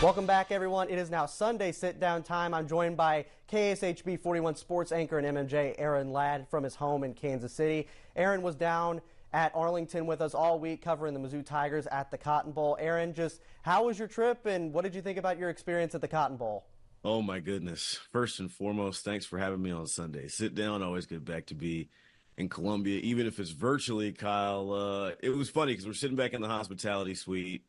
Welcome back, everyone. It is now Sunday sit-down time. I'm joined by KSHB 41 sports anchor and MMJ Aaron Ladd from his home in Kansas City. Aaron was down at Arlington with us all week covering the Mizzou Tigers at the Cotton Bowl. Aaron, just how was your trip and what did you think about your experience at the Cotton Bowl? Oh my goodness. First and foremost, thanks for having me on Sunday. Sit down, always good back to be in Columbia, even if it's virtually, Kyle. It was funny because we're sitting back in the hospitality suite,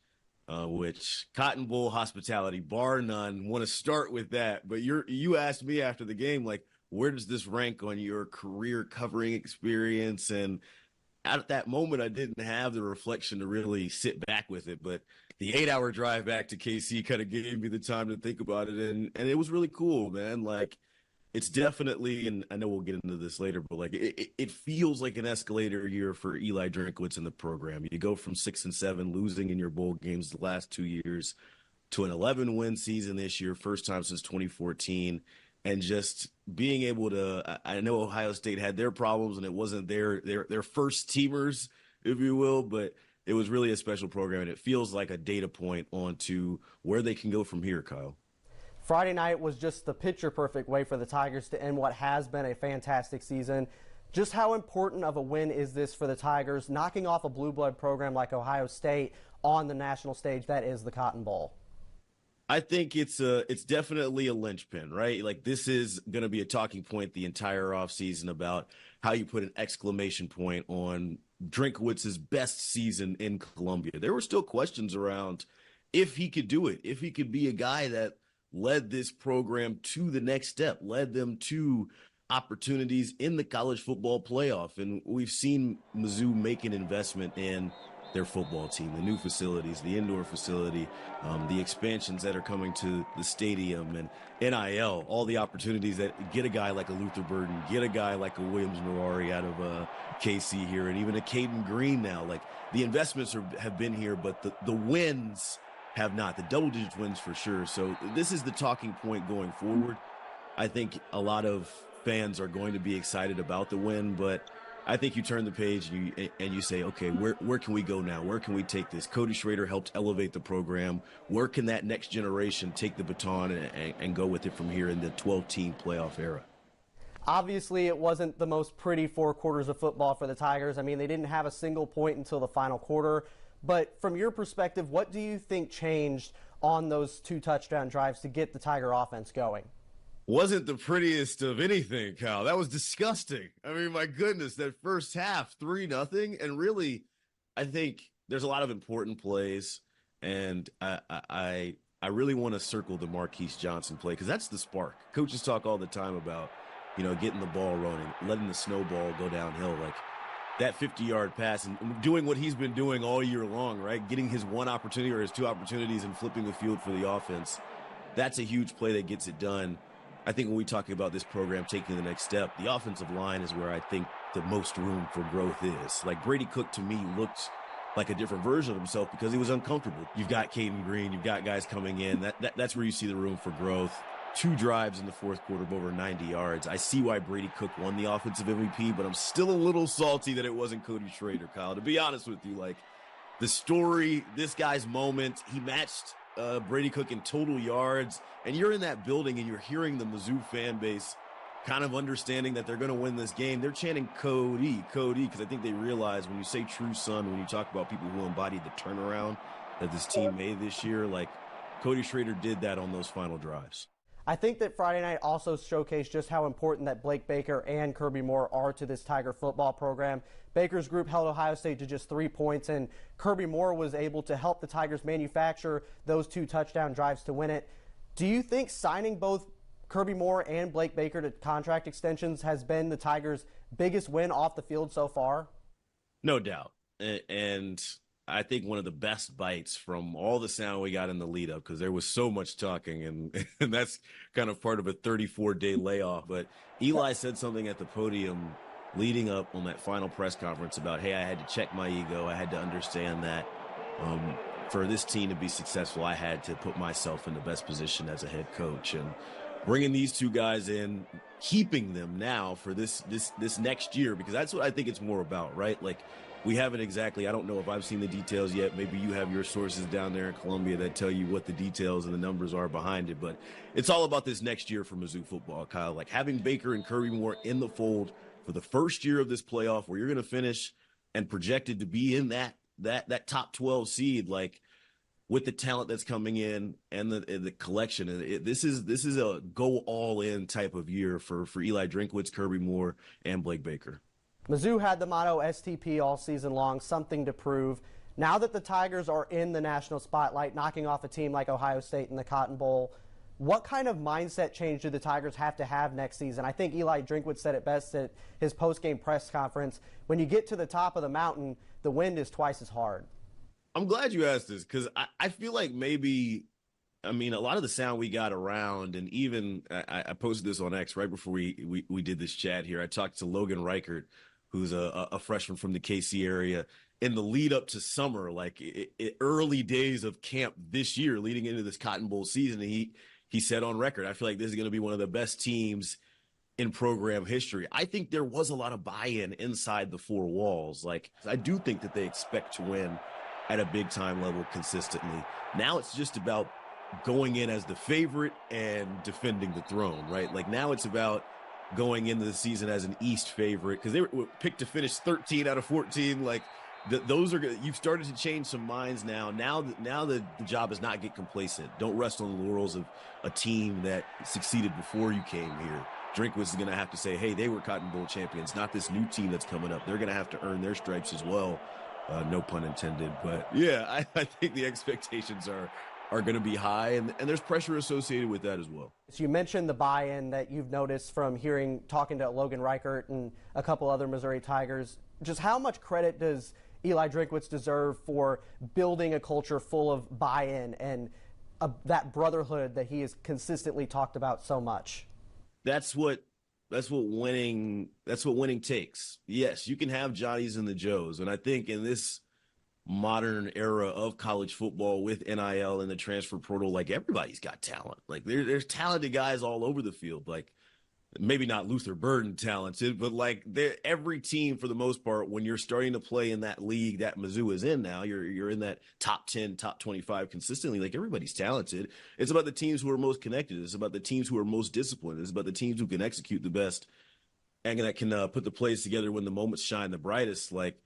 which Cotton Bowl hospitality, bar none. Want to start with that. But you asked me after the game, like, where does this rank on your career covering experience? And at that moment, I didn't have the reflection to really sit back with it, but the 8-hour drive back to KC kind of gave me the time to think about it. And it was really cool, man. Like, it's definitely, and I know we'll get into this later, but like it feels like an escalator year for Eli Drinkwitz in the program. You go from 6-7, losing in your bowl games the last 2 years, to an 11-win season this year, first time since 2014. And just being able to, I know Ohio State had their problems and it wasn't their first teamers, if you will, but it was really a special program. And it feels like a data point onto where they can go from here, Kyle. Friday night was just the picture-perfect way for the Tigers to end what has been a fantastic season. Just how important of a win is this for the Tigers, knocking off a blue blood program like Ohio State on the national stage that is the Cotton Bowl? I think it's definitely a linchpin, right? Like, this is going to be a talking point the entire offseason about how you put an exclamation point on Drinkwitz's best season in Columbia. There were still questions around if he could do it, if he could be a guy that led this program to the next step, led them to opportunities in the college football playoff. And we've seen Mizzou make an investment in their football team, the new facilities, the indoor facility, the expansions that are coming to the stadium, and NIL, all the opportunities that get a guy like a Luther Burden, get a guy like a Williams-Nwaneri out of KC here, and even a Caden Green now. Like, the investments have been here, but the wins have not. The double-digit wins for sure. So this is the talking point going forward. I think a lot of fans are going to be excited about the win, but I think you turn the page and you say, okay, where can we go now? Where can we take this? Cody Schrader helped elevate the program. Where can that next generation take the baton and go with it from here in the 12-team playoff era? Obviously, it wasn't the most pretty 4 quarters of football for the Tigers. I mean, they didn't have a single point until the final quarter. But from your perspective, what do you think changed on those 2 touchdown drives to get the Tiger offense going? Wasn't the prettiest of anything, Kyle. That was disgusting. I mean, my goodness, that first half, 3-0. And really, I think there's a lot of important plays. And I really want to circle the Marquise Johnson play because that's the spark. Coaches talk all the time about, getting the ball running, letting the snowball go downhill. Like, that 50-yard pass and doing what he's been doing all year long, right? Getting his 1 opportunity or his 2 opportunities and flipping the field for the offense. That's a huge play that gets it done. I think when we talk about this program taking the next step, the offensive line is where I think the most room for growth is. Like, Brady Cook, to me, looked like a different version of himself because he was uncomfortable. You've got Caden Green, you've got guys coming in. That's where you see the room for growth. 2 drives in the fourth quarter of over 90 yards. I see why Brady Cook won the offensive MVP, but I'm still a little salty that it wasn't Cody Schrader, Kyle. To be honest with you, like, the story, this guy's moment, he matched Brady Cook in total yards, and you're in that building and you're hearing the Mizzou fan base kind of understanding that they're going to win this game. They're chanting Cody, because I think they realize when you say true son, when you talk about people who embodied the turnaround that this team made this year, like, Cody Schrader did that on those final drives. I think that Friday night also showcased just how important that Blake Baker and Kirby Moore are to this Tiger football program. Baker's group held Ohio State to just 3 points, and Kirby Moore was able to help the Tigers manufacture those 2 touchdown drives to win it. Do you think signing both Kirby Moore and Blake Baker to contract extensions has been the Tigers' biggest win off the field so far? No doubt. And I think one of the best bites from all the sound we got in the lead up, because there was so much talking, and that's kind of part of a 34-day layoff. But Eli said something at the podium leading up on that final press conference about, hey, I had to check my ego. I had to understand that for this team to be successful, I had to put myself in the best position as a head coach. And bringing these 2 guys in, keeping them now for this next year, because that's what I think it's more about, right? Like, we haven't exactly, I don't know if I've seen the details yet. Maybe you have your sources down there in Columbia that tell you what the details and the numbers are behind it. But it's all about this next year for Mizzou football, Kyle. Like having Baker and Kirby Moore in the fold for the first year of this playoff where you're going to finish and projected to be in that top 12 seed, like with the talent that's coming in and the collection. This is a go all in type of year for Eli Drinkwitz, Kirby Moore, and Blake Baker. Mizzou had the motto STP all season long, something to prove. Now that the Tigers are in the national spotlight, knocking off a team like Ohio State in the Cotton Bowl, what kind of mindset change do the Tigers have to have next season? I think Eli Drinkwitz said it best at his post-game press conference. When you get to the top of the mountain, the wind is twice as hard. I'm glad you asked this because I feel like maybe, I mean, a lot of the sound we got around, and even I posted this on X right before we did this chat here. I talked to Logan Reichert, who's a freshman from the KC area, in the lead up to summer, like early days of camp this year, leading into this Cotton Bowl season. And he said on record, I feel like this is going to be one of the best teams in program history. I think there was a lot of buy-in inside the four walls. Like, I do think that they expect to win at a big time level consistently. Now it's just about going in as the favorite and defending the throne, right? Like now it's about going into the season as an East favorite because they were picked to finish 13 out of 14. Like those are, you've started to change some minds now. Now the job is not get complacent. Don't rest on the laurels of a team that succeeded before you came here. Drinkwitz is going to have to say, hey, they were Cotton Bowl champions, not this new team that's coming up. They're going to have to earn their stripes as well. No pun intended. But yeah, I think the expectations are going to be high, and there's pressure associated with that as well. So you mentioned the buy-in that you've noticed from talking to Logan Reichert and a couple other Missouri Tigers. Just how much credit does Eli Drinkwitz deserve for building a culture full of buy-in and that brotherhood that he has consistently talked about so much? That's what winning takes. Yes, you can have Johnnies and the Joes, and I think in this modern era of college football with NIL and the transfer portal, like everybody's got talent. Like there's talented guys all over the field. Like maybe not Luther Burden talented, but like every team for the most part, when you're starting to play in that league that Mizzou is in now, you're in that top 10, top 25 consistently. Like everybody's talented. It's about the teams who are most connected. It's about the teams who are most disciplined. It's about the teams who can execute the best and that can put the plays together when the moments shine the brightest. Like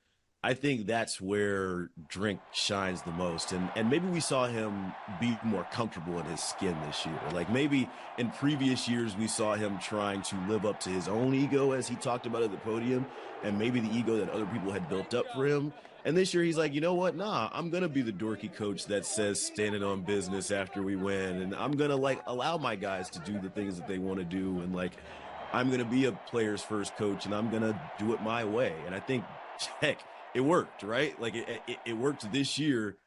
I think that's where Drink shines the most. And maybe we saw him be more comfortable in his skin this year. Like maybe in previous years, we saw him trying to live up to his own ego as he talked about at the podium, and maybe the ego that other people had built up for him. And this year he's like, you know what? Nah, I'm going to be the dorky coach that says standing on business after we win. And I'm going to like allow my guys to do the things that they want to do. And like, I'm going to be a player's first coach and I'm going to do it my way. And I think, heck, it worked, right? Like it worked this year.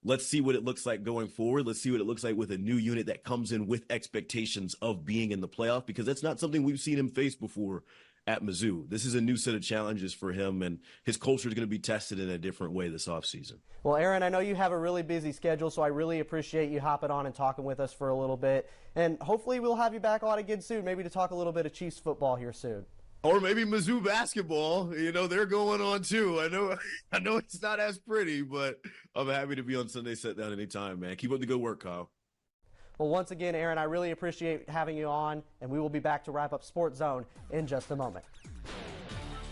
Let's see what it looks like going forward. Let's see what it looks like with a new unit that comes in with expectations of being in the playoff, because that's not something we've seen him face before at Mizzou. This is a new set of challenges for him, and his culture is going to be tested in a different way this offseason. Well, Aaron, I know you have a really busy schedule, so I really appreciate you hopping on and talking with us for a little bit. And hopefully we'll have you back on again soon, maybe to talk a little bit of Chiefs football here soon. Or maybe Mizzou basketball. You know, they're going on too. I know it's not as pretty, but I'm happy to be on Sunday Set Down anytime, man. Keep up the good work, Kyle. Well, once again, Aaron, I really appreciate having you on, and we will be back to wrap up Sports Zone in just a moment.